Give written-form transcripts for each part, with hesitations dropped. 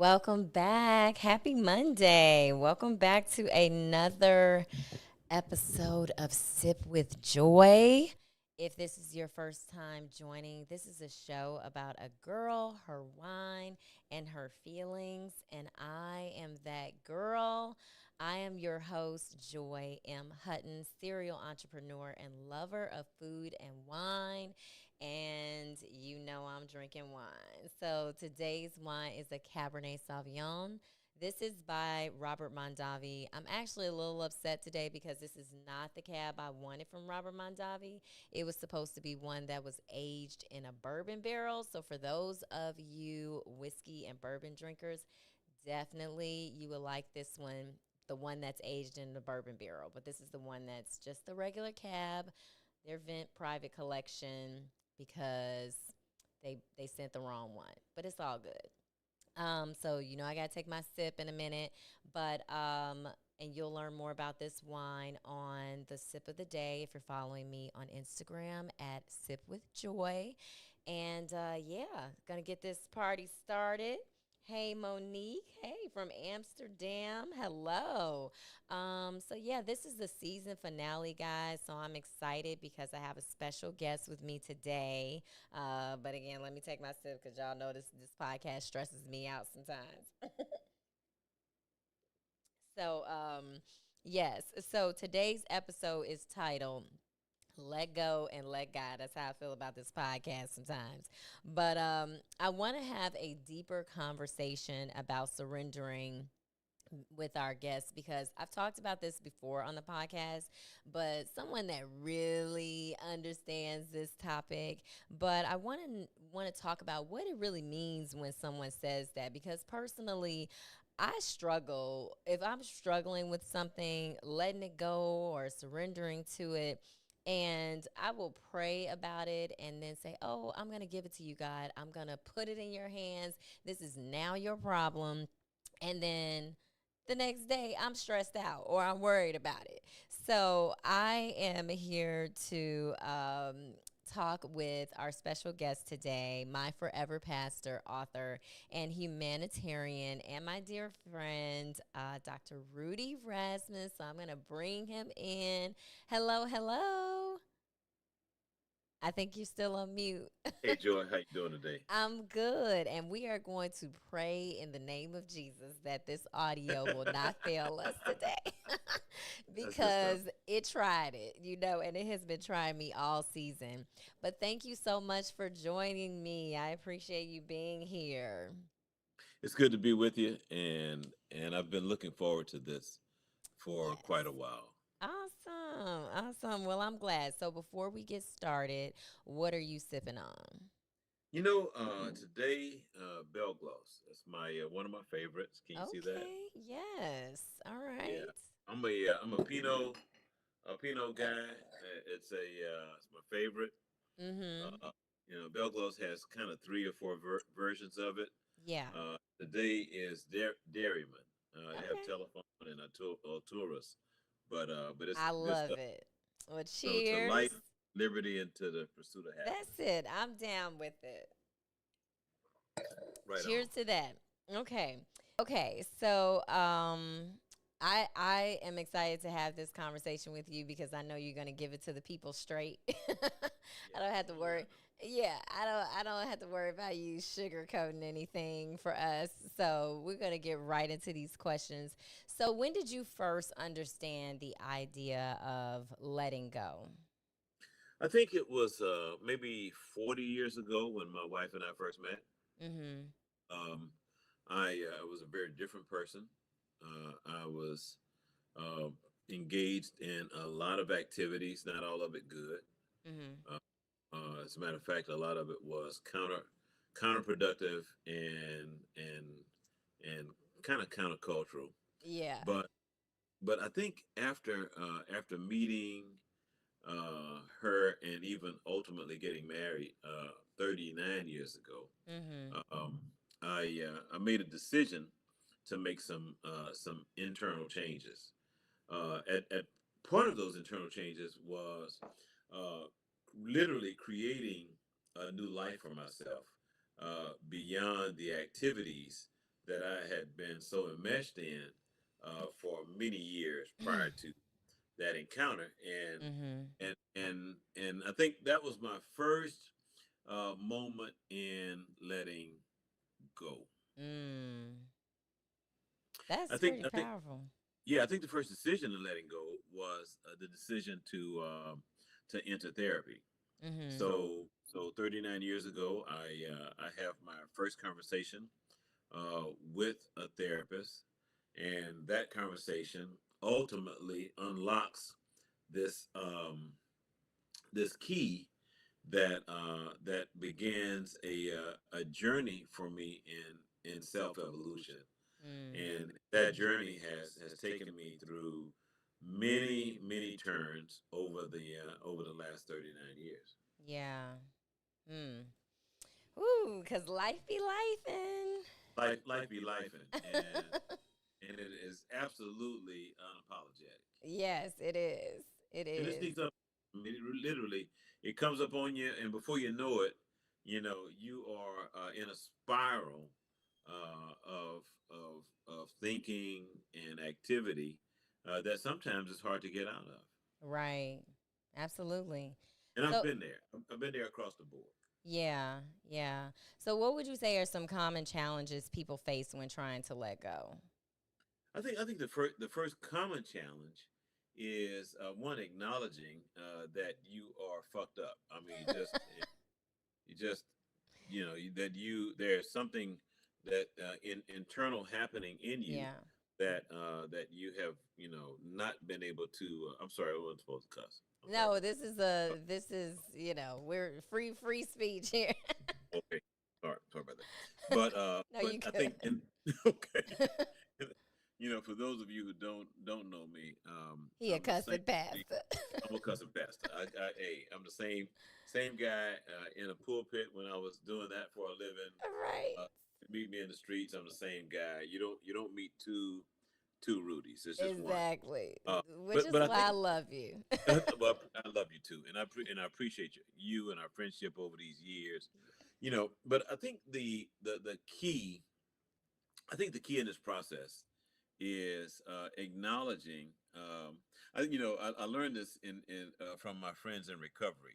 Welcome back. Happy Monday. Welcome back to another episode of Sip with Joy. If this is your first time joining, this is a show about a girl, her wine, and her feelings. And I am that girl. I am your host, Joy M. Hutton, serial entrepreneur and lover of food and wine. And you know I'm drinking wine. So today's wine is a Cabernet Sauvignon. This is by Robert Mondavi. I'm actually a little upset today because this is not the cab I wanted from Robert Mondavi. It was supposed to be one that was aged in a bourbon barrel. So for those of you whiskey and bourbon drinkers, definitely you will like this one, the one that's aged in the bourbon barrel. But this is the one that's just the regular cab, their Vent private collection, because they sent the wrong one. But it's all good. So I gotta take my sip in a minute, but and you'll learn more about this wine on the sip of the day if you're following me on Instagram at Sip with Joy. And yeah, gonna get this party started. Hey Monique, hey from Amsterdam, hello. So yeah, this is the season finale, guys. So I'm excited because I have a special guest with me today. But again, let me take my sip because y'all know this podcast stresses me out sometimes. Yes. So today's episode is titled "Let Go and Let God." That's how I feel about this podcast sometimes. But I want to have a deeper conversation about surrendering with our guests because I've talked about this before on the podcast, but someone that really understands this topic. But I want to talk about what it really means when someone says that because personally, I struggle if I'm struggling with something, letting it go or surrendering to it. And I will pray about it and then say, "Oh, I'm going to give it to you, God. I'm going to put it in your hands. This is now your problem." And then the next day I'm stressed out or I'm worried about it. So I am here to talk with our special guest today, my forever pastor, author, and humanitarian, and my dear friend, Dr. Rudy Rasmus. So I'm going to bring him in. Hello, hello. I think you're still on mute. Hey Joy, how you doing today? I'm good. And we are going to pray in the name of Jesus that this audio will not fail us today That's good stuff. because it tried it, and it has been trying me all season. But thank you so much for joining me. I appreciate you being here. It's good to be with you, and I've been looking forward to this for quite a Yes. while. Awesome. Awesome. Well, I'm glad. So before we get started, what are you sipping on? Today, Bell Gloss. That's my one of my favorites. Can you see that? Okay. Yes. All Yeah, right. I'm a Pinot guy. It's my favorite. Mm-hmm. Bell Gloss has kind of three or four versions of it. Yeah. Today is Dairyman. They have Okay. telephone and Taurus, but it's I good love stuff. it. Well, So to cheers. life, liberty, and to the pursuit of That's happiness. it. I'm down with it. Right on. Cheers to that. Okay. Okay. So, I am excited to have this conversation with you because I know you're going to give it to the people straight. I don't Yes. have to Oh yeah. worry. Yeah, I don't have to worry about you sugarcoating anything for us. So, we're going to get right into these questions. So, when did you first understand the idea of letting go? I think it was maybe 40 years ago when my wife and I first met. Mhm. Um, I was a very different person. I was uh, engaged in a lot of activities, not all of it good. Mhm. Uh, as a matter of fact, a lot of it was counterproductive and kind of countercultural. Yeah. But but I think after meeting her and even ultimately getting married 39 years ago, Mhm. um, I made a decision to make some internal changes. At part of those internal changes was uh, literally creating a new life for myself beyond the activities that I had been so enmeshed in for many years prior to that encounter, Mm-hmm. and I think that was my first moment in letting go. Mm. I That's think pretty I think powerful. Yeah, I think the first decision in letting go was the decision to enter therapy. Mm-hmm. So 39 years ago, I have my first conversation with a therapist, and that conversation ultimately unlocks this this key that begins a journey for me in self evolution, Mm. and that journey has taken me through many turns over the last 39 years. Yeah. Mm. Ooh, cause life be lifing. Life be lifing, and it is absolutely unapologetic. Yes, it is. It And it is. sneaks up. I mean, literally, it comes up on you, and before you know it, you are in a spiral of thinking and activity that sometimes it's hard to get out of. Right. Absolutely. And I've So, been there. I've been there across the board. yeah, yeah. So, what would you say are some common challenges people face when trying to let go? I think the first common challenge is one acknowledging that you are fucked up. I mean, you just that there's something that internal happening in you Yeah. that you have not been able to. I'm sorry, I wasn't supposed to cuss. I'm sorry No, about this is we're free speech here. that. Okay, sorry about that. But No, but you I good. think okay. For those of you who don't know me, He a I'm the same. cussing pastor. I'm a cussing pastor. Hey, I'm the same guy in a pulpit when I was doing that for a living. Right. Uh, Meet me in the streets. I'm the same guy. You don't meet two Rudies. It's just one. Exactly. Which But is I why I think love you. well, I love you too, and I appreciate you and our friendship over these years. But I think the key. I think the key in this process is acknowledging. I learned this in from my friends in recovery.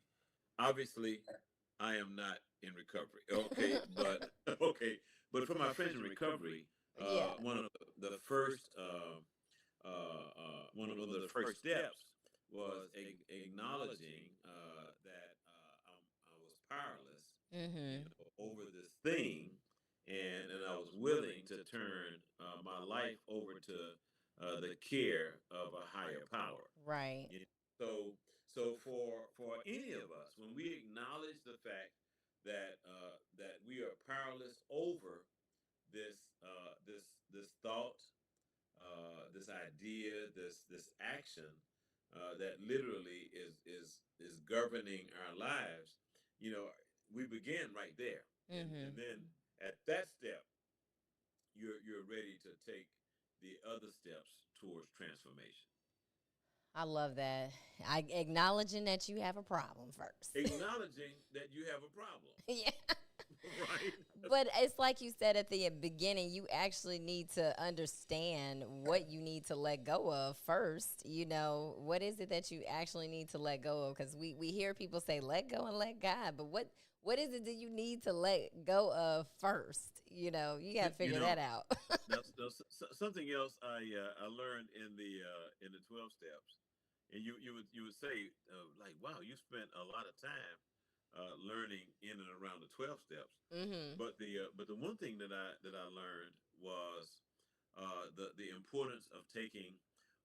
Obviously, I am not in recovery. Okay, but okay, but from my friends in recovery, Yeah. one of the first one of the first steps was acknowledging that I was powerless, Mm-hmm. over this thing, and I was willing to turn my life over to the care of a higher power. Right. You know, so for any of us, when we acknowledge the fact that we are powerless over this thought, this idea, this action that literally is governing our lives, you know, we begin right there, and Mm-hmm. then at that step, you're ready to take the other steps towards transformation. I love that. I acknowledging that you have a problem first. Acknowledging that you have a problem, Yeah. right? But it's like you said at the beginning, you actually need to understand what you need to let go of first. What is it that you actually need to let go of? Because we hear people say, let go and let God. But what is it that you need to let go of first? You got you, to you figure know, that out. something else I learned in the 12 steps, and you would say like, wow, you spent a lot of time learning in and around the 12 steps. Mm-hmm. But the one thing that I learned was the importance of taking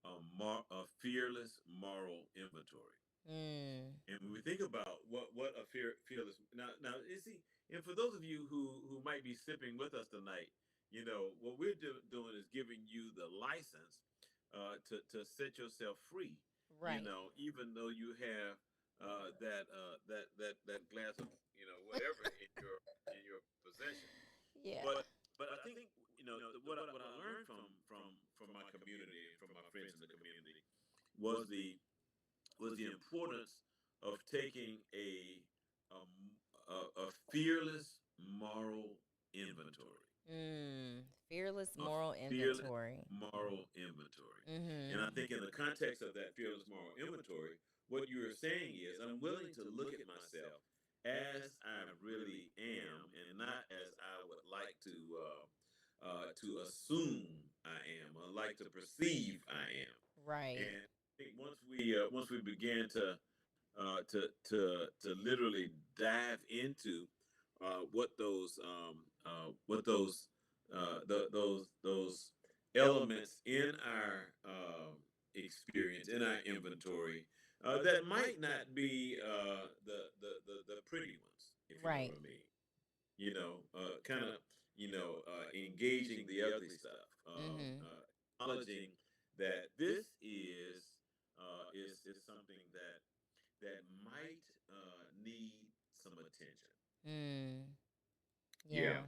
a fearless moral inventory. Mm. And when we think about what a fearless now you see, and for those of you who might be sipping with us tonight, what we're doing is giving you the license to set yourself free. Right. Even though you have that glass of whatever in your possession, Yeah. but I think what I learned from my community and from my friends in the community was the importance of taking um, a fearless moral inventory. Mm. Fearless A moral fearless inventory. moral inventory. And I Mm-hmm. think in the context of that fearless moral inventory, what you're saying is I'm willing to look at myself as I really am and not as I would like to assume I am or like to perceive I am. Right. And I think once we began to literally dive into what those elements in our experience in our inventory that might not be the pretty ones, if you know what Right. I mean. Kind of engaging the ugly stuff, Mm-hmm. acknowledging that this is something that might need some attention. Mm. Yeah.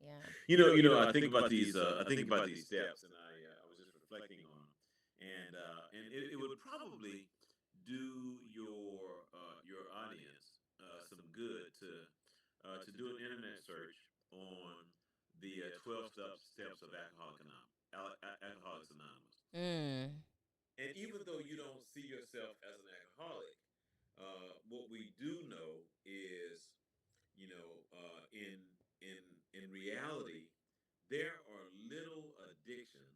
Yeah. Yeah. I think about these steps, and I was just reflecting on them, and it would probably do your audience some good to do an internet search on the 12 steps of Alcoholics Anonymous. Mm. And even though you don't see yourself as an alcoholic, what we do know is, in reality, there are little addictions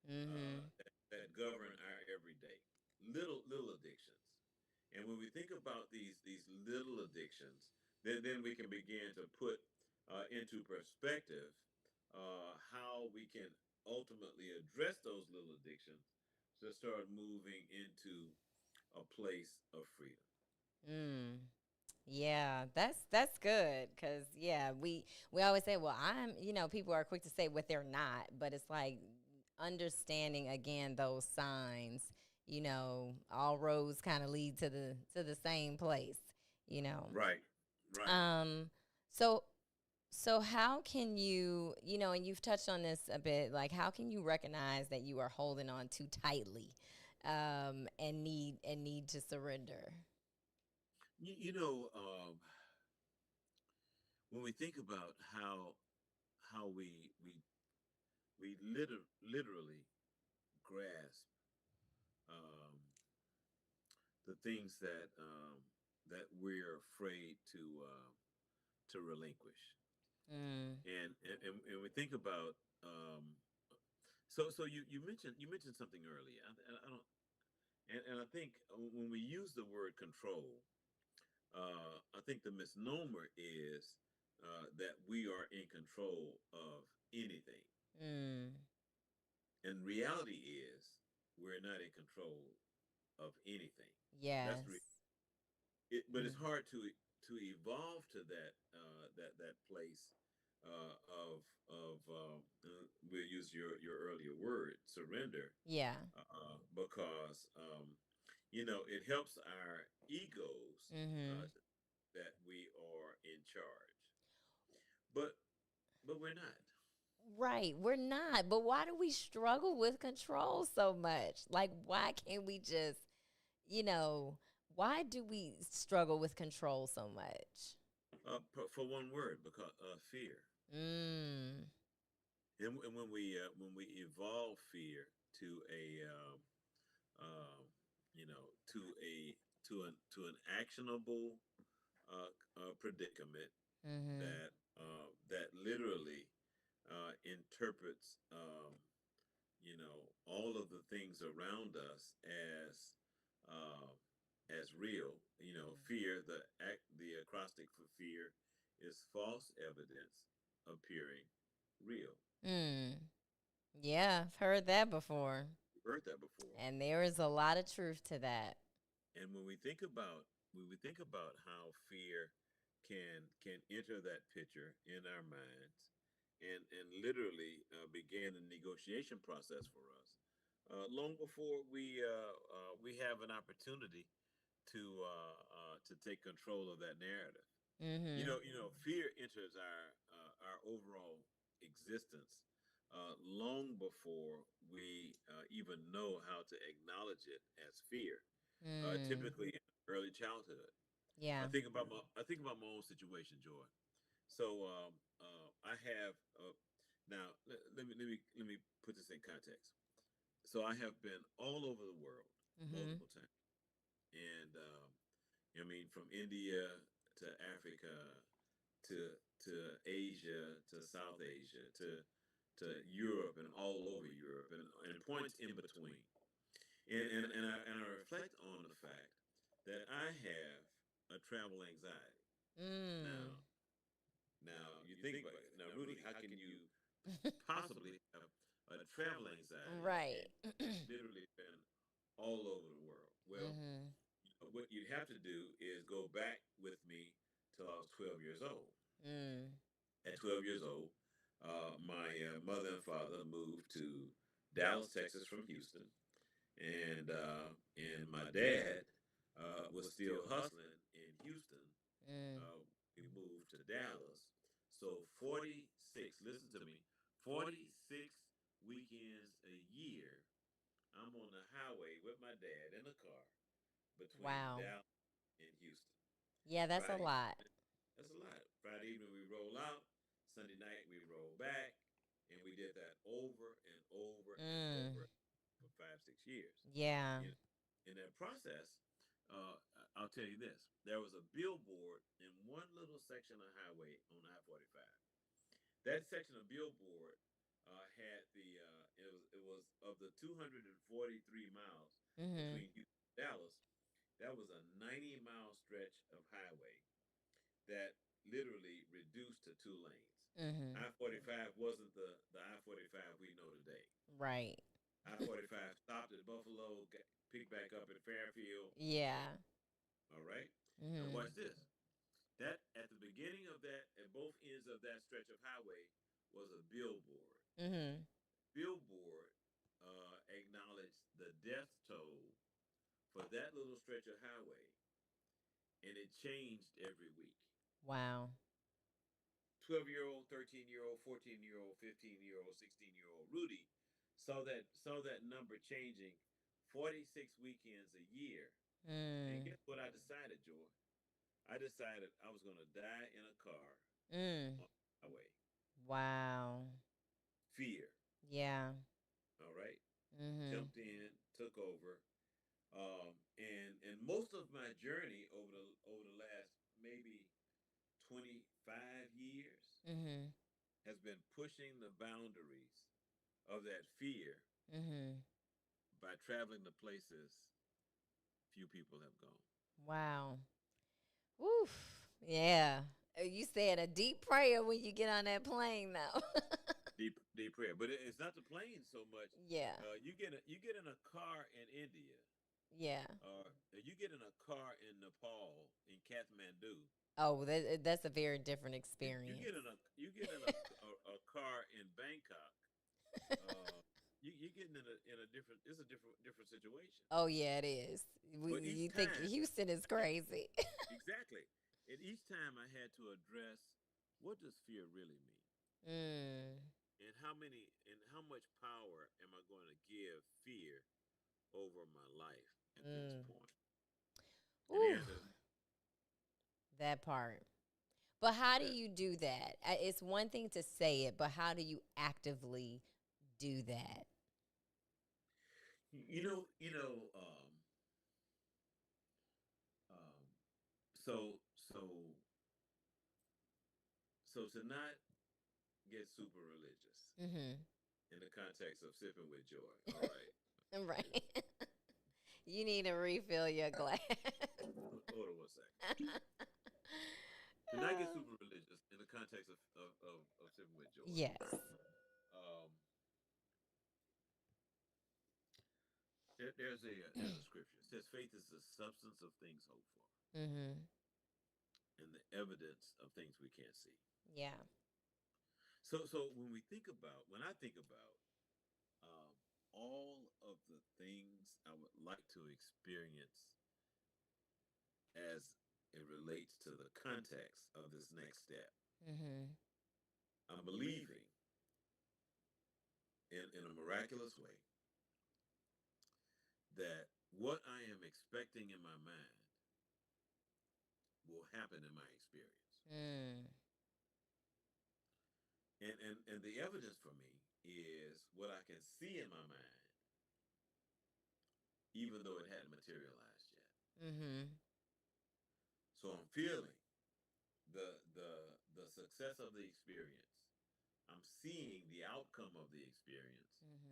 Mm-hmm. that govern our everyday. Little addictions, and when we think about these little addictions, then we can begin to put into perspective how we can ultimately address those little addictions to start moving into a place of freedom. Mm. Yeah, that's good because yeah, we always say, well, people are quick to say what they're not, but it's like understanding again those signs. All roads kind of lead to the same place. You know, Right, right. um, so so how can and you've touched on this a bit, like how can you recognize that you are holding on too tightly, and need to surrender? When we think about how we literally grasp um, the things that we're afraid to relinquish, Mm, and we think about so you mentioned something earlier. I don't and I think when we use the word control, I think the misnomer is that we are in control of anything. mm. And reality is we're not in control of anything. That's the Yes. but it's Mm. hard to evolve to that place of we'll use your earlier word, surrender, Yeah. because it helps our egos Mm-hmm. that we are in charge, but we're not. Right. We're not. But why do we struggle with control so much? Like, why can't we just, you know, why do we struggle with control so much? For one word, because fear. Mm. And when we evolve fear to um, to an actionable predicament Mm-hmm. that literally interprets all of the things around us uh, as real. Fear, the acrostic for fear is false evidence appearing real. Mm. Yeah, I've heard that before. You've heard that before. And there is a lot of truth to that. And when we think about how fear can enter that picture in our minds and literally begin the negotiation process for us, long before we have an opportunity to take control of that narrative. Mm-hmm. Fear enters our overall existence long before we even know how to acknowledge it as fear. Mm. Typically in early childhood. Yeah. I think about my own situation, Joy. So I have Now, let me put this in context. So I have been all over the world Mm-hmm. multiple times, and I mean, from India to Africa to Asia to South Asia to Europe and all over Europe and points in between. And I reflect on the fact that I have a travel anxiety. Mm. Now, you think about it. Now, Rudy, how can you possibly have a travel anxiety and Right. literally been all over the world? Well, Mm-hmm. what you'd have to do is go back with me till I was 12 years old. Mm. At 12 years old, my mother and father moved to Dallas, Texas from Houston, and my dad was still hustling in Houston. Mm. Uh, we moved to Dallas. So 46, listen to me, 46 weekends a year, I'm on the highway with my dad in a car between Wow. Dallas and Houston. Yeah, that's a Friday, lot. that's a lot. Friday evening we roll out, Sunday night we roll back, and we did that over and over and Mm. over for 5, 6 years. Yeah. In in that process, uh, I'll tell you this: there was a billboard in one little section of highway on I-45. That section of billboard had it was of the 243 miles Mm-hmm. between Houston and Dallas. That was a 90-mile stretch of highway that literally reduced to 2 lanes. Mm-hmm. I-45 wasn't the I-45 we know today. Right. I-45 stopped at Buffalo, picked back up at Fairfield. Yeah. All right. Now Mm-hmm. watch this. That at the beginning of that, at both ends of that stretch of highway, was a billboard. Mm-hmm. Billboard acknowledged the death toll for that little stretch of highway, and it changed every week. Wow. 12-year-old, 13-year-old, 14-year-old, 15-year-old, 16-year-old Rudy saw that number changing 46 weekends a year. And Mm. guess what I decided, Joy? I decided I was going to die in a car Mm. on the highway. Wow. Fear. Yeah. All right. Mm-hmm. Jumped in, took over. And most of my journey over the last maybe 25 years Mm-hmm. has been pushing the boundaries of that fear Mm-hmm. by traveling to places few people have gone. Wow. Woof. Yeah. You said a deep prayer when you get on that plane, though. Deep prayer, but it's not the plane so much. Yeah. You get in a car in India, Yeah. or you get in a car in Nepal, in Kathmandu. Oh, that's a very different You experience. get in a car in Bangkok. Uh, you getting in a different. It's a different situation. Oh yeah, it is. But each You think time, Houston is e- crazy? exactly, and each time I had to address what does fear really mean, Mm. and how much power am I going to give fear over my life at this Mm. point? And the Ooh, answer is that part. But how do that you do that? It's one thing to say it, but how do you actively do that? um, so so so to not get super religious Mm-hmm. in the context of sipping with joy. All right. Right. You need to refill your glass. Hold on one second. To not get super religious in the context of sipping with joy. Yes. Um, there's a scripture. It says faith is the substance of things hoped for Mm-hmm. and the evidence of things we can't see. Yeah. So when I think about um, all of the things I would like to experience as it relates to the context of this next step, Mm-hmm. I'm believing in a miraculous way that what I am expecting in my mind will happen in my experience. Mm. And the evidence for me is what I can see in my mind, even though it hadn't materialized yet. Mm-hmm. So I'm feeling the success of the experience. I'm seeing the outcome of the experience,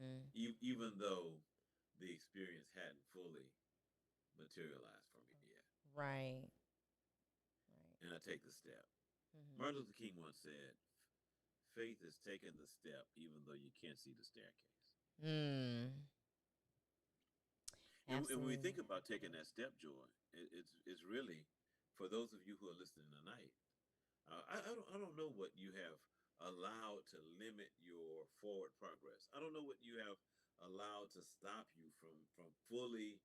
Mm-hmm. even though the experience hadn't fully materialized for me yet. Right. Right. And I take the step. Mm-hmm. Martin Luther King once said, "Faith is taking the step, even though you can't see the staircase." Mm. And when we think Absolutely. about taking that step, Joy, it's really for those of you who are listening tonight. I don't know what you have allowed to limit your forward progress. I don't know what you have allowed to stop you from fully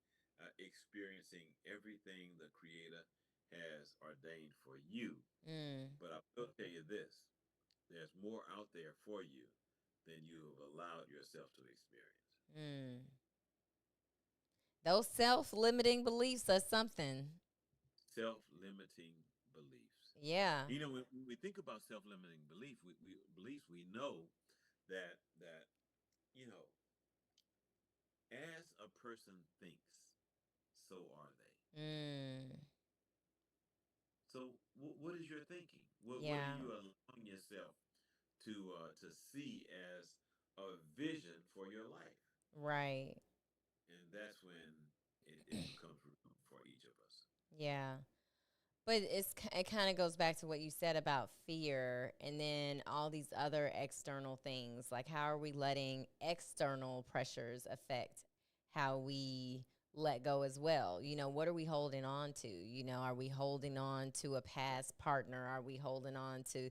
experiencing everything the Creator has ordained for you. Mm. But I will tell you this: there's more out there for you than you have allowed yourself to experience. Mm. Those self-limiting beliefs are something. Self-limiting beliefs. Yeah. You know, when we think about self-limiting beliefs, we know that you know, as a person thinks, so are they. Mm. So, what is your thinking? What are Yeah. you allowing yourself to see as a vision for your life? Right. And that's when it becomes real for each of us. Yeah. But it kind of goes back to what you said about fear and then all these other external things. Like, how are we letting external pressures affect how we let go as well? You know, what are we holding on to? You know, are we holding on to a past partner? Are we holding on to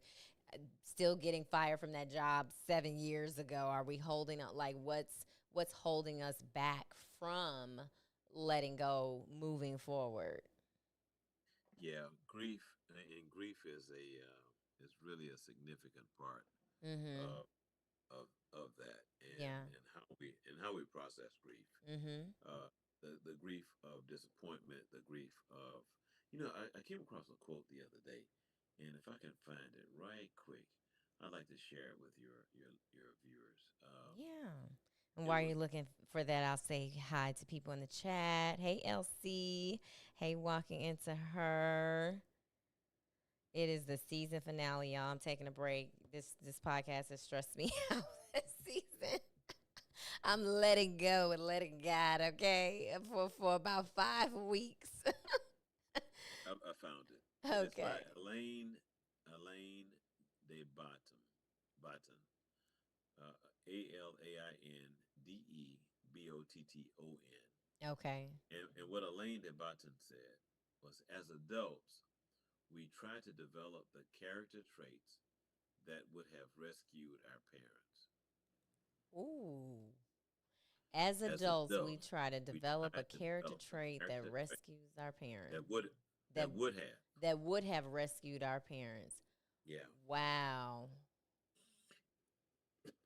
still getting fired from that job 7 years ago? Are we holding on? Like, what's holding us back from letting go, moving forward? Yeah, grief is really a significant part Mm-hmm. of of that, Yeah. and how we process grief. Mm-hmm. Uh, the grief of disappointment, the grief of, I came across a quote the other day, and if I can find it right quick, I'd like to share it with your viewers. Yeah. And It while was you're looking for that, I'll say hi to people in the chat. Hey, Elsie. Hey, walking into her. It is the season finale, y'all. I'm taking a break. This podcast has stressed me out this season. I'm letting go and letting God, okay, for about 5 weeks. I found it, and it's by Okay. Elaine de Botton, uh, ALAINDEBOTTON. Okay. And what Elaine de Botton said was, as adults, we try to develop the character traits that would have rescued our parents. Ooh. As As adults, we adults, try to we develop try a to character develop the trait that character traits rescues our that parents. would That that would have. that would have rescued our parents. Yeah. Wow.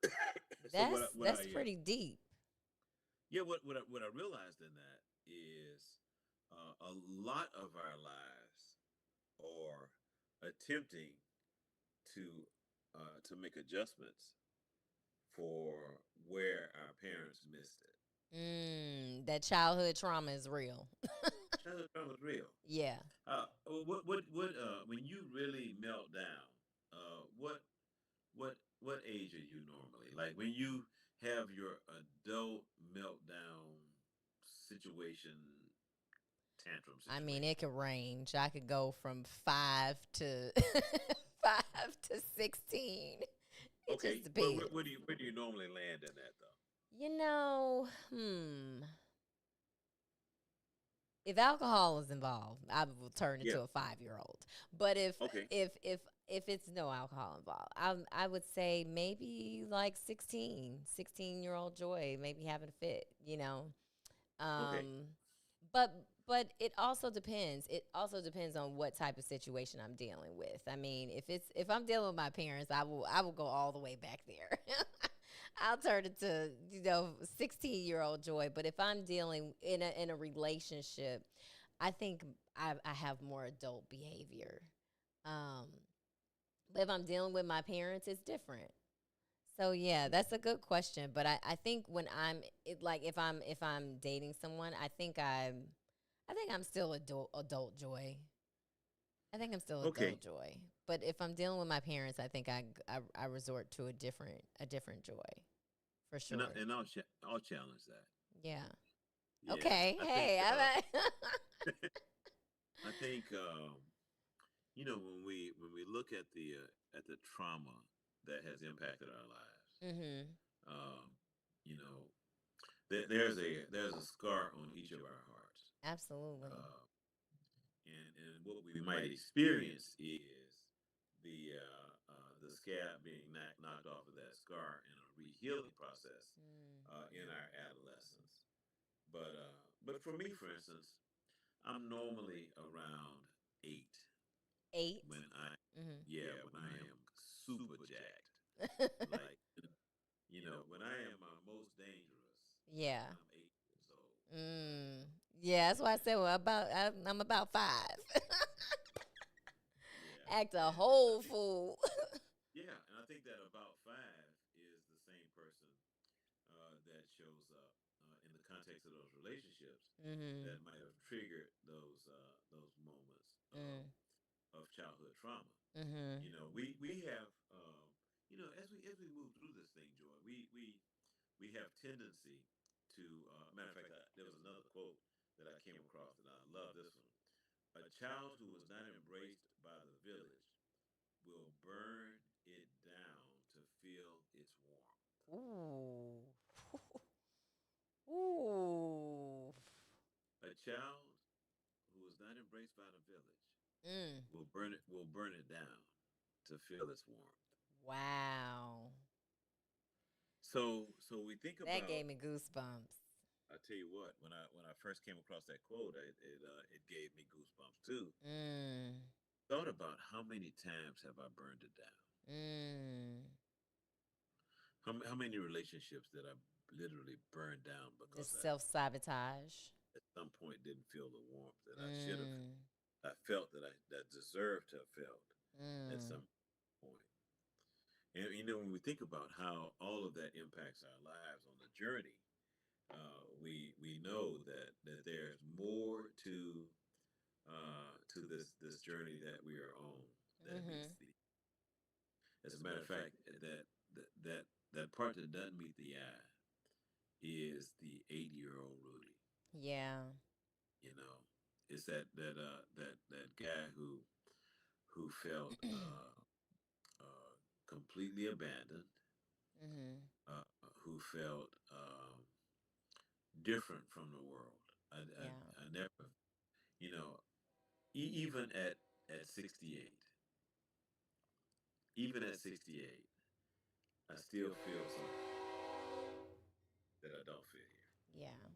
So That's pretty deep. what I realized in that is a lot of our lives are attempting to to make adjustments for where our parents missed it. That childhood trauma is real. Childhood trauma is real. Yeah. When you really melt down, what age are you normally? Like when you have your adult meltdown situation, tantrum I mean, it situation. could range. I could go from 5 to 5 to 16. It just Okay, where, where, depends. where do you where do you normally land in that though? You know, if alcohol is involved, I will turn Yeah. into a 5-year-old. But if Okay. if if if it's no alcohol involved, I would say maybe like 16-year-old Joy, maybe having a fit, you know. Okay. Um, but it also depends. It also depends on what type of situation I'm dealing with. I mean, if I'm dealing with my parents, I will go all the way back there. I'll turn it to 16-year-old Joy. But if I'm dealing in a relationship, I think I have more adult behavior. Um, But if I'm dealing with my parents, it's different. So yeah, that's a good question. But I think when like if I'm dating someone, I think I'm still adult joy. I think I'm still Okay, adult joy. But if I'm dealing with my parents, I think I resort to a different joy for sure. and I'll challenge that. Yeah. Yeah, Okay. I think Hey, I think when we look at the trauma that has impacted our lives, mhm. um, you know, there's a scar on each of our hearts, Absolutely. uh, and what we might experience is the scab being knocked off of that scar in a rehealing process Mm. in our adolescence. But for me, for instance, I'm normally around 8 8. when I Mhm. yeah when I am super jacked. Like when I am my most dangerous is when Yeah. I'm 8 years old. Yeah, that's And why I said well about I'm about 5. yeah, Act a and I whole think fool. yeah, and I think that about 5 is the same person that shows up in the context of those relationships mhm. that might have triggered those moments of childhood trauma. Mhm. We have as we move through this thing, Joy, we have tendency to matter of fact, there was another quote that I came across and I love this one. A child who is not embraced by the village will burn it down to feel its warmth. Ooh. Ooh. A child who is not embraced by the village Mm. will burn it down to feel its warmth. Wow. So we think That about. gave me goosebumps. I tell you what, when I first came across that quote, it gave me goosebumps too. Mm. Thought about how many times have I burned it down? Mm. How many relationships that I literally burned down because Just self-sabotage. at some point didn't feel the warmth that I should have. Mm. I felt that deserved to have felt at Mm. some point. And when we think about how all of that impacts our lives on the journey, we know that there's more to this journey that we are on that meets Mhm. the. As a matter of fact, that part that doesn't meet the eye is the 8-year-old Rudy. Yeah. You know, it's that guy who felt completely abandoned, mhm. who felt different from the world. Yeah. I never, you know, even at 68, even at 68, I still feel something that I don't feel here. Yeah.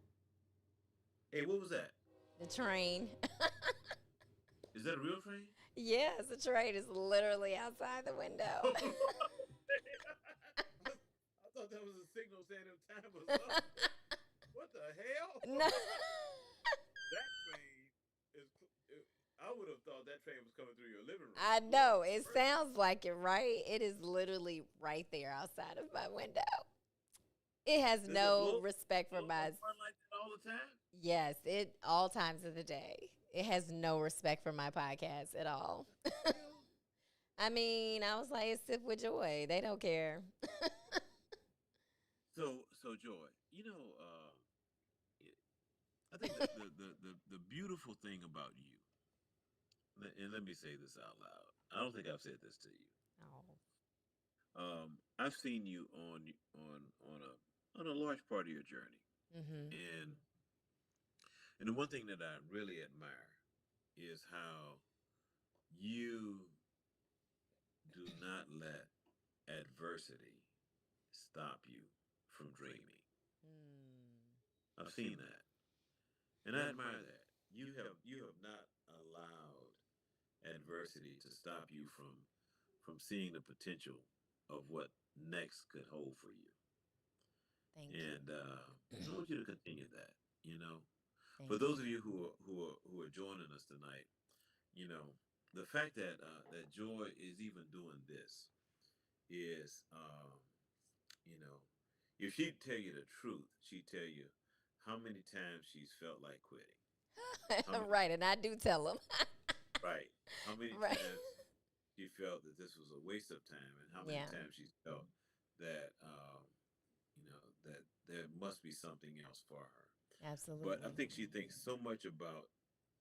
Hey, what was that? The train. Is that a real train? Yes, the train is literally outside the window. I thought that was a signal saying if time was up. What the hell? No. That train is. I would have thought that train was coming through your living room. I Lord know. have It mercy. sounds like it, right? It is literally right there outside of my window. It has Does it no respect for blow your my. horn like that all the time? Yes, it all times of the day. It has no respect for my podcast at all. What the hell? I mean, I was like, it's Sip with Joy. They don't care. So Joy, I think the beautiful thing about you, and let me say this out loud. I don't think I've said this to you. Oh. I've seen you on a large part of your journey, Mm-hmm. and the one thing that I really admire is how you do not let adversity stop you from dreaming. Mm. I've seen that, and I admire that. You have not allowed adversity to stop you from seeing the potential of what next could hold for you. Thank you. And I want you to continue that. You know, for Thank those you. of you who are joining us tonight, you know. the fact that that Joy is even doing this is, you know, if she'd tell you the truth, she'd tell you how many times she's felt like quitting. How many, Right, and I do tell them. right? How many Right. times she felt that this was a waste of time, and how many Yeah, times she felt that, that there must be something else for her. But I absolutely. think she thinks so much about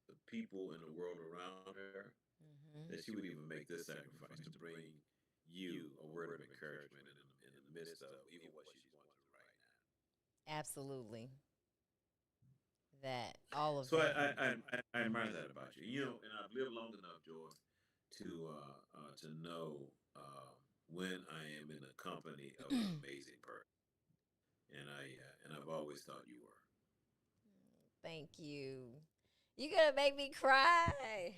the people in the world around her that she Hmm. would even make this sacrifice to bring you a word of encouragement in the midst of even what she's going through right now. Absolutely. That, all of So that. I admire that about you. And I've lived long enough, Joy, to know when I am in the company of an amazing person, and I've always thought you were. Thank you. You gonna make me cry.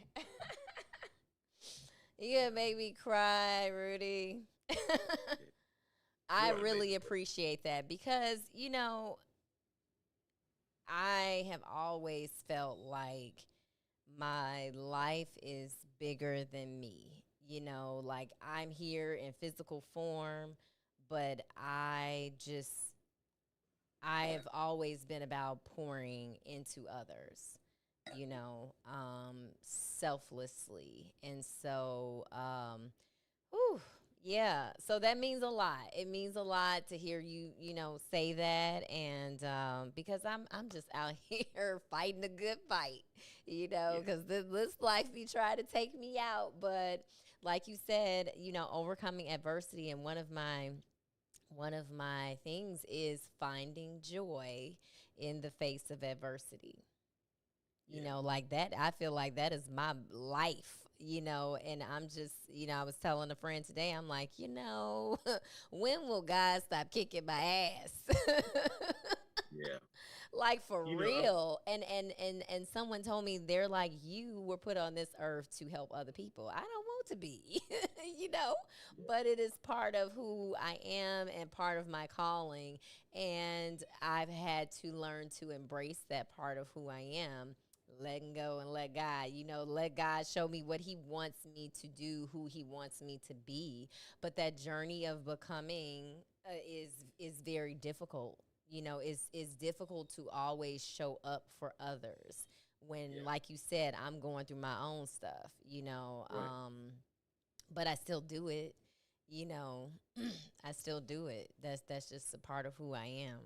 You gonna You know, make me cry, Rudy. yeah, I you are an really amazing person. appreciate that because, I have always felt like my life is bigger than me. Like I'm here in physical form, but I have always been about pouring into others, selflessly. And so, whew, yeah. So that means a lot. It means a lot to hear you, say that. And because I'm just out here fighting a good fight, Yeah, because this life be trying to take me out. But like you said, overcoming adversity, and one of my things is finding joy in the face of adversity. yeah, Like that, I feel like that is my life, and I'm just, I was telling a friend today, I'm like, when will God stop kicking my ass? yeah. Like for You know, I, real. And someone told me, they're like, you were put on this earth to help other people. I don't want to be, yeah, but it is part of who I am and part of my calling. And I've had to learn to embrace that part of who I am, letting go and let God, let God show me what he wants me to do, who he wants me to be. But that journey of becoming is very difficult. Is difficult to always show up for others when, yeah. like you said, I'm going through my own stuff, Right. but I still do it, you know. I still do it. That's just a part of who I am.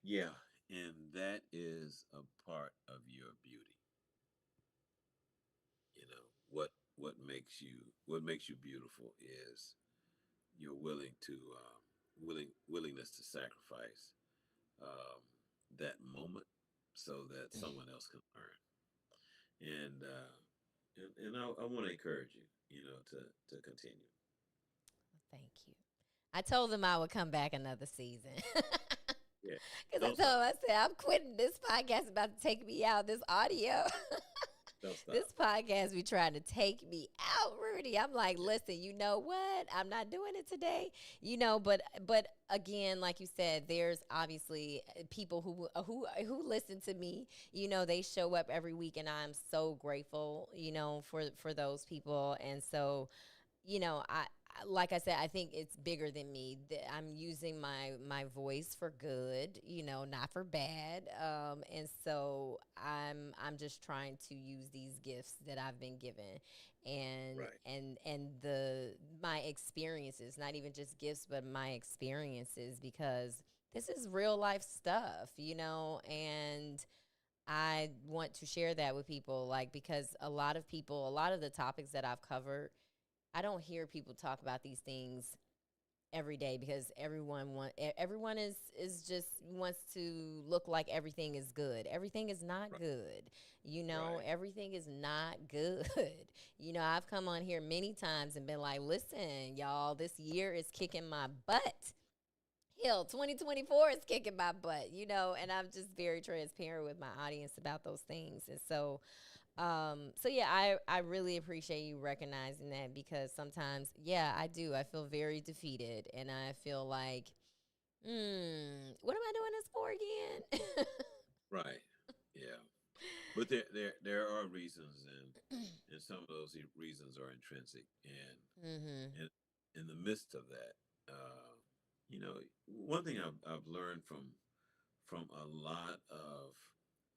Yeah, and that is a part of your beauty. What makes you beautiful is your willingness to sacrifice um, that moment so that someone else can learn. And I want to encourage you, to continue. Thank you. I told them I would come back another season. Yeah, Because I don't told them, stop. I said, I'm quitting this podcast, about to take me out, this audio. Don't stop. This podcast be trying to take me out, Rudy. I'm like, Yeah, listen, you know what? I'm not doing it today. But again, like you said, there's obviously people who listen to me. They show up every week, and I'm so grateful, for those people. And so, like I said, I think it's bigger than me. I'm using my voice for good, not for bad. And so I'm just trying to use these gifts that I've been given, and right. the my experiences, not even just gifts, but my experiences, because this is real life stuff, and I want to share that with people, like, because a lot of the topics that I've covered, I don't hear people talk about these things every day, because everyone is just wants to look like everything is good. Everything is not Right. good. Right. Everything is not good. I've come on here many times and been like, "Listen, y'all, this year is kicking my butt." Hell, 2024 is kicking my butt, and I'm just very transparent with my audience about those things. And so yeah, I really appreciate you recognizing that, because sometimes, yeah, I do. I feel very defeated, and I feel like, what am I doing this for again? Right. Yeah. But there are reasons, and some of those reasons are intrinsic, Mm-hmm. and in the midst of that, uh, one thing I've learned from a lot of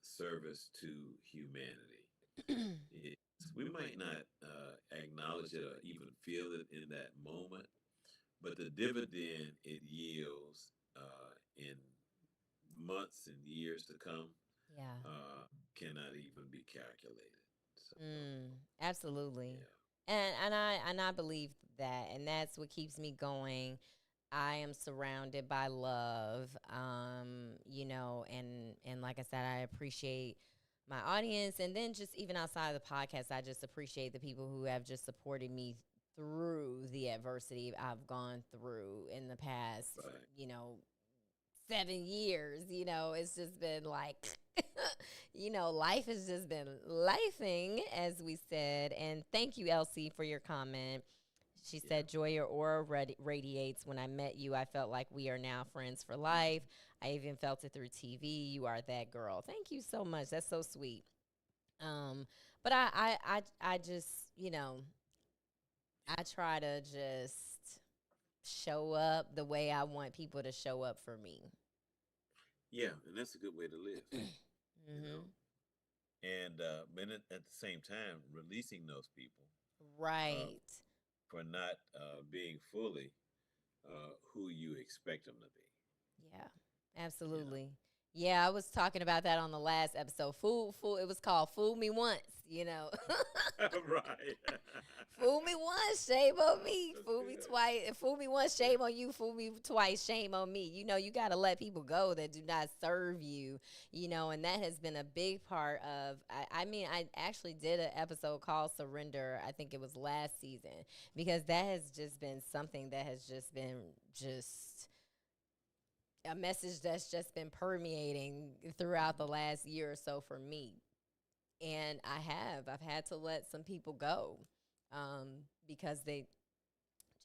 service to humanity is we might not acknowledge it or even feel it in that moment, but the dividend it yields in months and years to come Yeah. uh, cannot even be calculated. So, Absolutely. yeah, And I believe that, and that's what keeps me going. I am surrounded by love, and like I said, I appreciate my audience, and then just even outside of the podcast, I just appreciate the people who have just supported me through the adversity I've gone through in the past, right. 7 years. It's just been like, life has just been lifing, as we said. And thank you, Elsie, for your comment. She Yeah. said, Joy, your aura radiates. When I met you, I felt like we are now friends for life. I even felt it through TV. You are that girl. Thank you so much. That's so sweet. Um, but I just, I try to just show up the way I want people to show up for me. Yeah, and that's a good way to live, you know. Hmm. And but at the same time, releasing those people uh, Right. for not being fully who you expect them to be. Yeah, You know. absolutely. Yeah, I was talking about that on the last episode. Fool. It was called "Fool Me Once." Right. Fool me once, shame on me. That's Fool me good. twice. Fool me once, Yeah. shame on you. Fool me twice, shame on me. You got to let people go that do not serve you. And that has been a big part of. I mean, I actually did an episode called "Surrender." I think it was last season, because that has just been something that has just been just a message that's just been permeating throughout the Mhm. last year or so for me. And I've had to let some people go, because they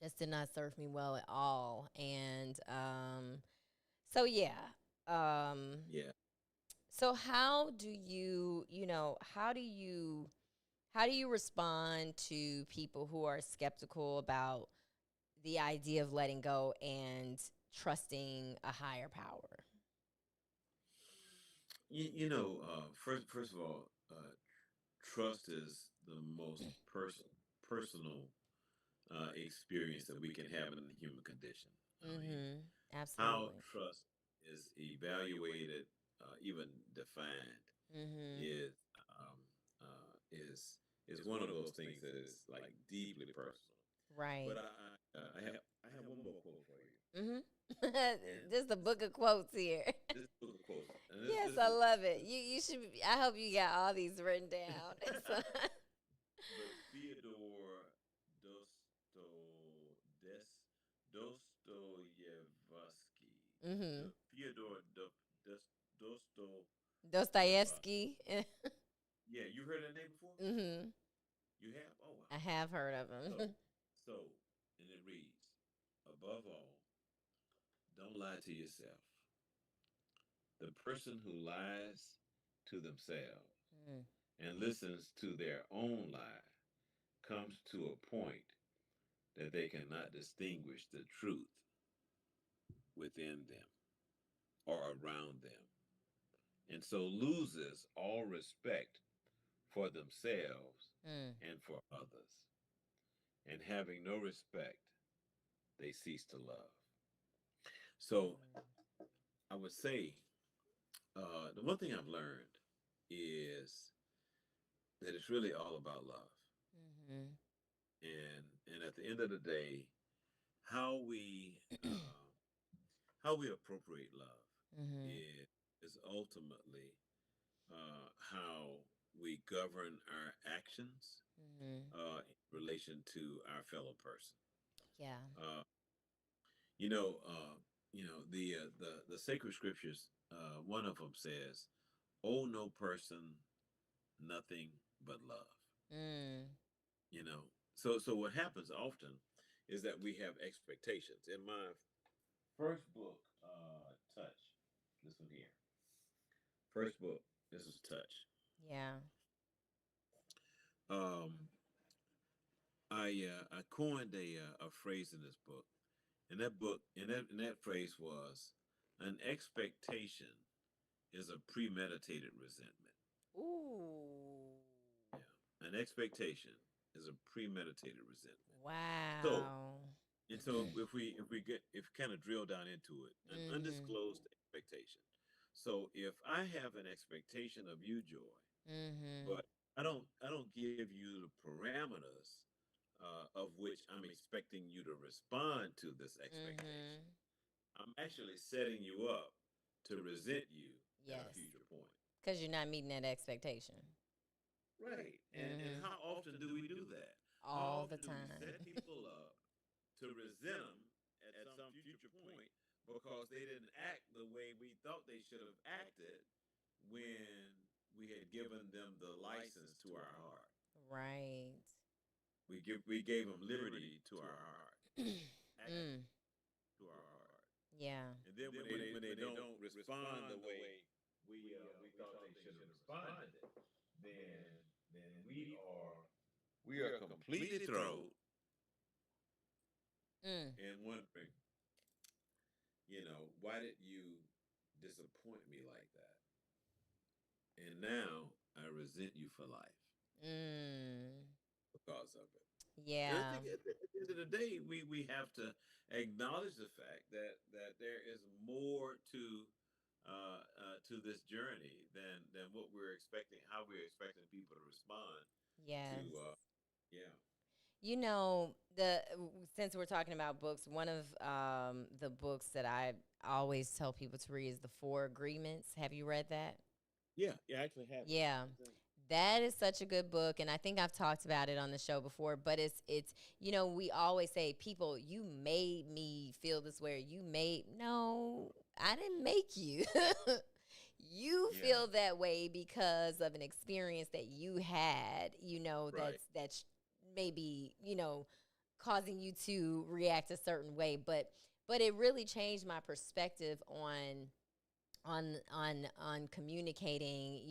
just did not serve me well at all. And so yeah. Um, Yeah. so how do you respond to people who are skeptical about the idea of letting go and trusting a higher power? First of all, trust is the most personal experience that we can have in the human condition. I mean, Mm-hmm. how Absolutely. trust is evaluated, even defined, Mm-hmm. is um, is one of those things that is like deeply personal. But Right. I have one more quote for you, Mm-hmm. and Just a book of quotes here. this book of quotes, and Yes, I love it. You should. I hope you got all these written down. So, but Fyodor Dosto Des Dostoyevsky, mm-hmm. Fyodor Dostoyevsky. Dostoevsky. Yeah, you heard that name before? Mm-hmm. You have? Oh I wow. have heard of So, him. so, and it reads, above all, don't lie to yourself. The person who lies to themselves Mm. and listens to their own lie comes to a point that they cannot distinguish the truth within them or around them, and so loses all respect for themselves Mm. and for others. And having no respect, they cease to love. So I would say the one thing I've learned is that it's really all about love. Mm-hmm. And at the end of the day, how we uh, how we appropriate love Mm-hmm. is is ultimately how we govern our actions Mm-hmm. in relation to our fellow person. Yeah. Uh, you know, uh, the sacred scriptures. One of them says, "Owe no person nothing but love." Mm. So what happens often is that we have expectations. In my first book, Touch, this one here, first book, this is Touch. Yeah. Um, I coined a phrase in this book, and that phrase was, an expectation is a premeditated resentment. Ooh. Yeah, an expectation is a premeditated resentment. So Wow. and so if kind of drill down into it, an Mhm. undisclosed expectation. So if I have an expectation of you, Joy, Mhm. but I don't give you the parameters of which I'm expecting you to respond to this expectation. Mhm. I'm actually setting you up to resent you at a Yes. future point. Cuz you're not meeting that expectation. Right. And Mhm. how often do we do that? How All the often do we time. set people up to resent them at some future point because they didn't act the way we thought they should have acted when we had given them the license to our heart. Right. We gave them liberty to our heart, access Mm. to our heart. Yeah. And then when they don't respond the way we thought they should have responded, then we are completely thrown Mm. and wondering, why did you disappoint me like that? And now I resent you for life Mm. because of it. And I Yeah. think at the end of the day, we have to acknowledge the fact that there is more to this journey than what we're expecting, how we're expecting people to respond Yes. to. Yeah, The since we're talking about books, one of the books that I always tell people to read is The Four Agreements. Have you read that? yeah, yeah. I actually have it. Yeah. That is such a good book, and I think I've talked about it on the show before, but it's we always say, people, you made me feel this way, or you made no, I didn't make you. You Yeah, feel that way because of an experience that you had, right. that's maybe, causing you to react a certain way, but it really changed my perspective on communicating,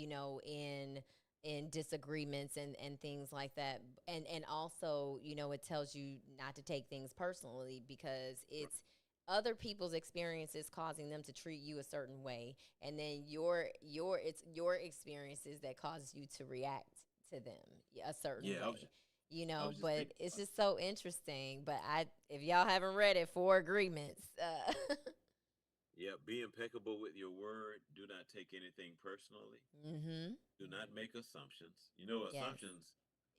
in disagreements and things like that. And also, it tells you not to take things personally, because Right. it's other people's experiences causing them to treat you a certain way, and then your experiences that causes you to react to them a certain Yeah, way. I was just But thinking it's about just so interesting. But if y'all haven't read it, Four Agreements. Yeah, be impeccable with your word. Do not take anything personally. Mm-hmm. Do not make assumptions. Yes. Assumptions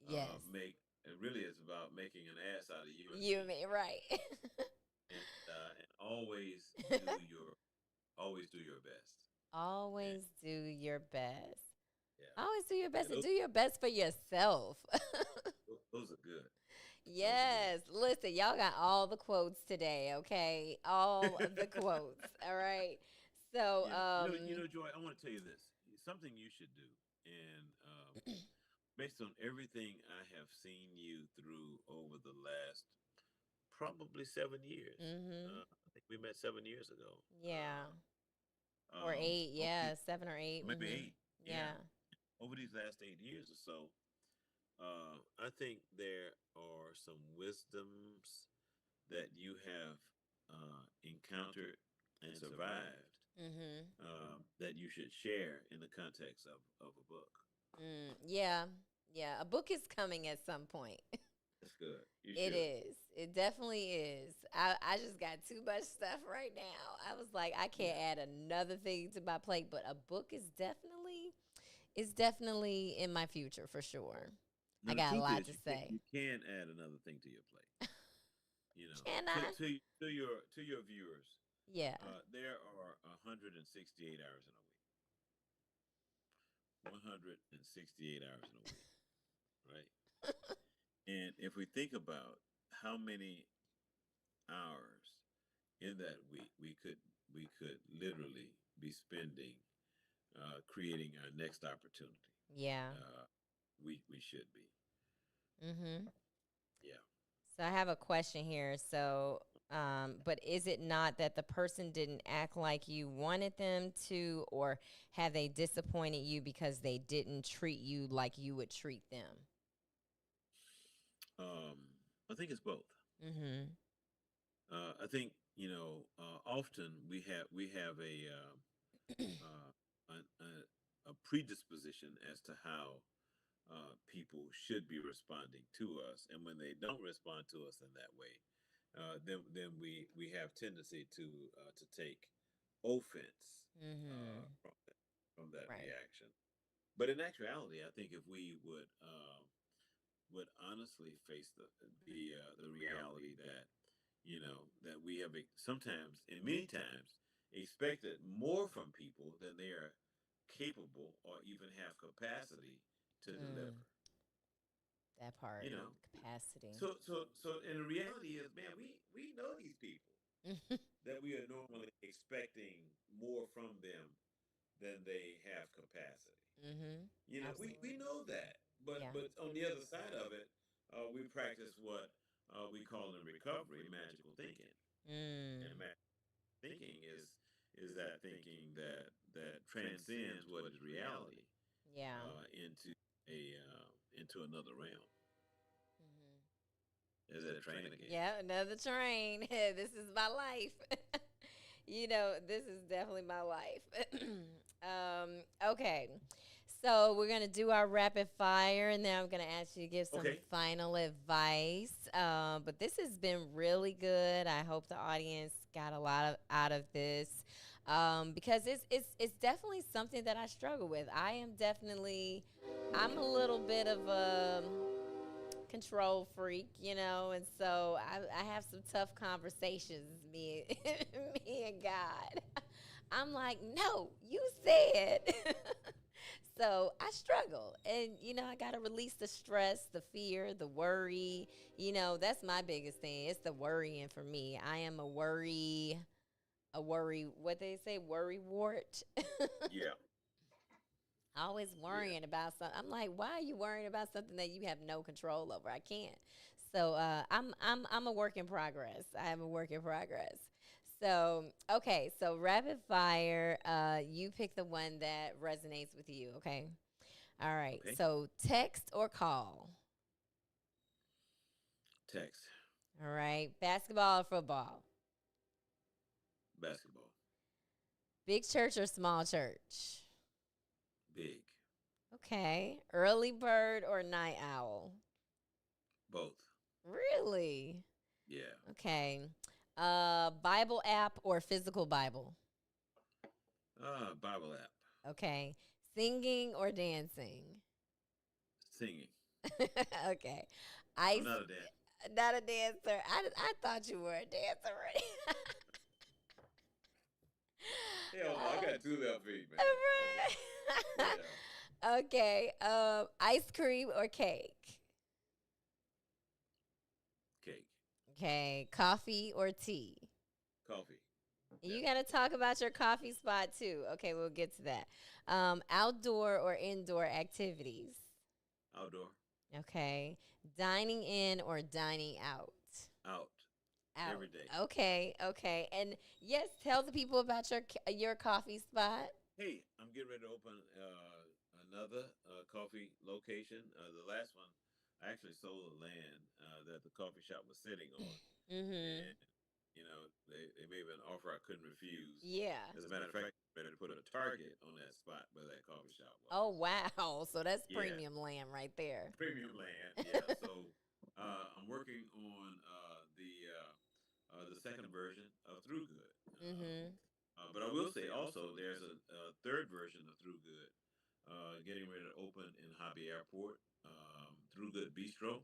Yes. make it really is about making an ass out of you and You and me. me, right. And always do your best. And Always do your best. yeah, Always do your best, and and do your best for yourself. those are good. Those are good. Yes. Listen, y'all got all the quotes today, okay? All the quotes. All right. So, Yeah, Joy. I want to tell you this. Something you should do, and based on everything I have seen you through over the last probably 7 years. mhm. I think we met 7 years ago. Yeah. Or 8, Over yeah, 7 or 8. maybe Mhm. eight. Yeah, Yeah. over these last 8 years or so, I think there are some wisdoms that you have encountered and survived Mhm. that you should share in the context of a book. Yeah. Yeah, a book is coming at some point. That's good. You It should. is. It definitely is. I just got too much stuff right now. I was like, I can't Yeah. add another thing to my plate, but a book is definitely in my future for sure. Now I the got a truth lot is, to you can say. you can add another thing to your plate. Can To I? your viewers, Yeah. there are 168 hours in a week. 168 hours in a week, right? And if we think about how many hours in that week we could literally be spending creating our next opportunity. Yeah. Uh, we should be. Mhm. Yeah. So I have a question here. So, but is it not that the person didn't act like you wanted them to, or have they disappointed you because they didn't treat you like you would treat them? I think it's both. Mm-hmm. I think often we have uh, a predisposition as to how people should be responding to us, and when they don't respond to us in that way, then we have tendency to take offense Mm-hmm. from that Right. reaction. But in actuality, I think if we would honestly face the reality that that we have sometimes and many times expected more from people than they are capable or even have capacity to Mm, deliver. that part, You know, capacity. so and the reality is, man, we know these people that we are normally expecting more from them than they have capacity. Mm-hmm. We Absolutely. know that, but Yeah. on the other side of it, we practice what we call in recovery magical thinking, and Mm, magical thinking is that thinking that transcends what is reality yeah. into another realm. Mm-hmm. There's that train again. Yeah, another train. This is my life. This is definitely my life. Okay. So we're gonna do our rapid fire, and then I'm gonna ask you to give some Okay. final advice. But this has been really good. I hope the audience got a lot out of this, because it's definitely something that I struggle with. I'm a little bit of a control freak, and so I have some tough conversations, me and God. I'm like, no, you said. So I struggle, and I got to release the stress, the fear, the worry. That's my biggest thing. It's the worrying for me. I am a worry. What they say, worry wart. Yeah. Always Yeah. worrying about something. I'm like, why are you worrying about something that you have no control over? I can't. So I'm a work in progress. I am a work in progress. So okay, so rapid fire. You pick the one that resonates with you. Okay. All right. Okay. So text or call. Text. All right. Basketball or football. Basketball. Big church or small church. Big. Okay. Early bird or night owl. Both. Really? Yeah. Okay. Bible app or physical Bible? Bible app. Okay. Singing or dancing? Singing. Okay. I'm Ice, not a dancer. not a dancer. I thought you were a dancer already. Hell no, I got two left feet, man. Right. Yeah. Okay. Ice cream or cake? Cake. Okay. Coffee or tea? Coffee. You got to Definitely. talk about your coffee spot too. Okay, we'll get to that. Outdoor or indoor activities? Outdoor. Okay. Dining in or dining out? Out. Every Out. day. Okay. Okay. And yes, tell the people about your coffee spot. Hey, I'm getting ready to open another coffee location. The last one, I actually sold the land that the coffee shop was sitting on, Mm-hmm. and they made me an offer I couldn't refuse. Yeah. As a matter of fact, I'm ready to put a target on that spot where that coffee shop Oh was. wow. So that's Yeah, premium land right there. premium land. Yeah, so I'm working on the second version of Through Good. Mm-hmm. But I will say also there's a third version of Through Good getting ready to open in Hobby Airport. Through Good Bistro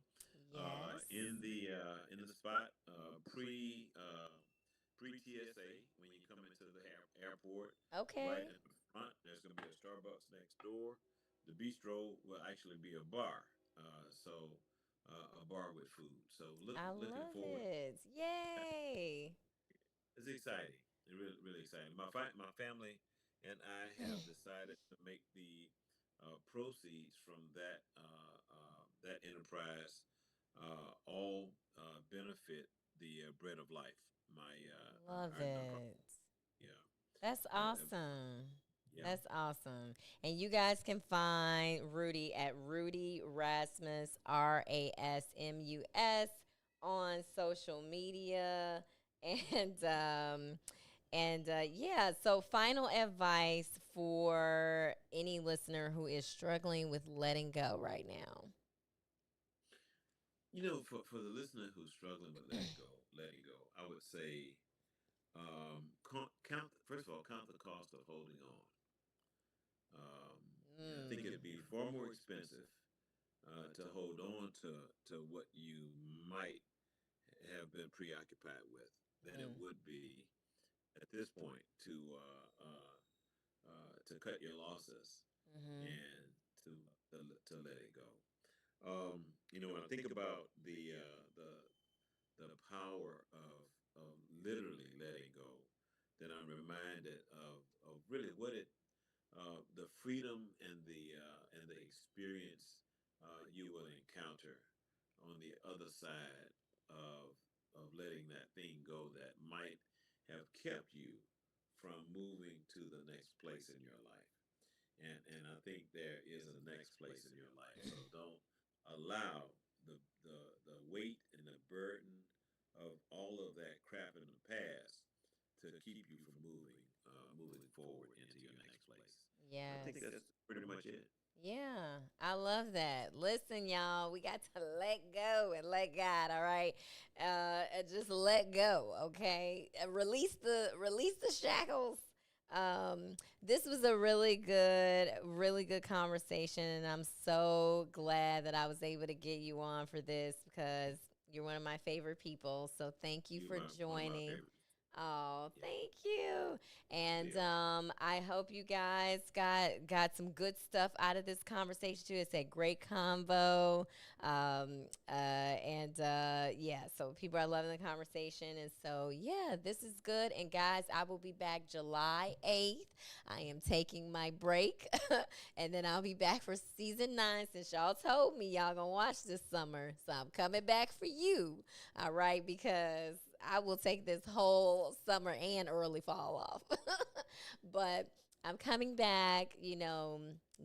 Yes. in the spot pre TSA when you come into the airport. Right Okay. in the front, there's going to be a Starbucks next door. The bistro will actually be a bar. A bar with food. So I looking love forward. it. Yay. It's exciting. It's really, really exciting. My family and I have decided to make the proceeds from that enterprise all benefit the bread of life. Love Our nonprofit. it. Yeah. That's Uh, awesome. yeah. That's awesome. And you guys can find Rudy at Rudy Rasmus, Rasmus, on social media. And yeah, so final advice for any listener who is struggling with letting go right now. For the listener who's struggling with letting go, I would say, count first of all, count the cost of holding on. I think it'd be far more expensive to hold on to what you might have been preoccupied with than it Mm, would be at this point to cut your losses mm-hmm. and to let it go. When I think about the power of literally letting go, then I'm reminded of really what it the freedom and the experience you will encounter on the other side of letting that thing go that might have kept you from moving to the next place in your life. And I think there is a next place in your life. So don't allow the weight and the burden of all of that crap in the past to keep you from moving forward into your next place. I think Yes. that's pretty much it. Yeah, I love that. Listen, y'all, we got to let go and let God. All right, and just let go. Okay, release the shackles. This was a really good conversation, and I'm so glad that I was able to get you on for this because you're one of my favorite people. So thank you You're for one of my joining. favorites. Oh, Yeah, thank you. And yeah. I hope you guys got some good stuff out of this conversation too. It's a great convo. Yeah, so people are loving the conversation. And so yeah, this is good. And guys, I will be back July 8th. I am taking my break. And then I'll be back for season 9 since y'all told me y'all gonna watch this summer. So I'm coming back for you. All right, because I will take this whole summer and early fall off. But I'm coming back.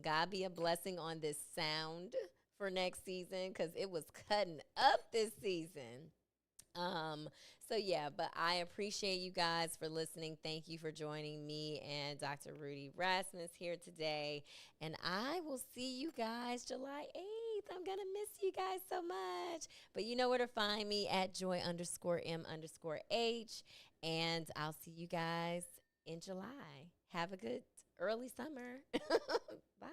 God be a blessing on this sound for next season because it was cutting up this season. So yeah, but I appreciate you guys for listening. Thank you for joining me and Dr. Rudy Rasmus here today. And I will see you guys July 8th. I'm gonna miss you guys so much. But you know where to find me at joy_m_h. And I'll see you guys in July. Have a good early summer. Bye.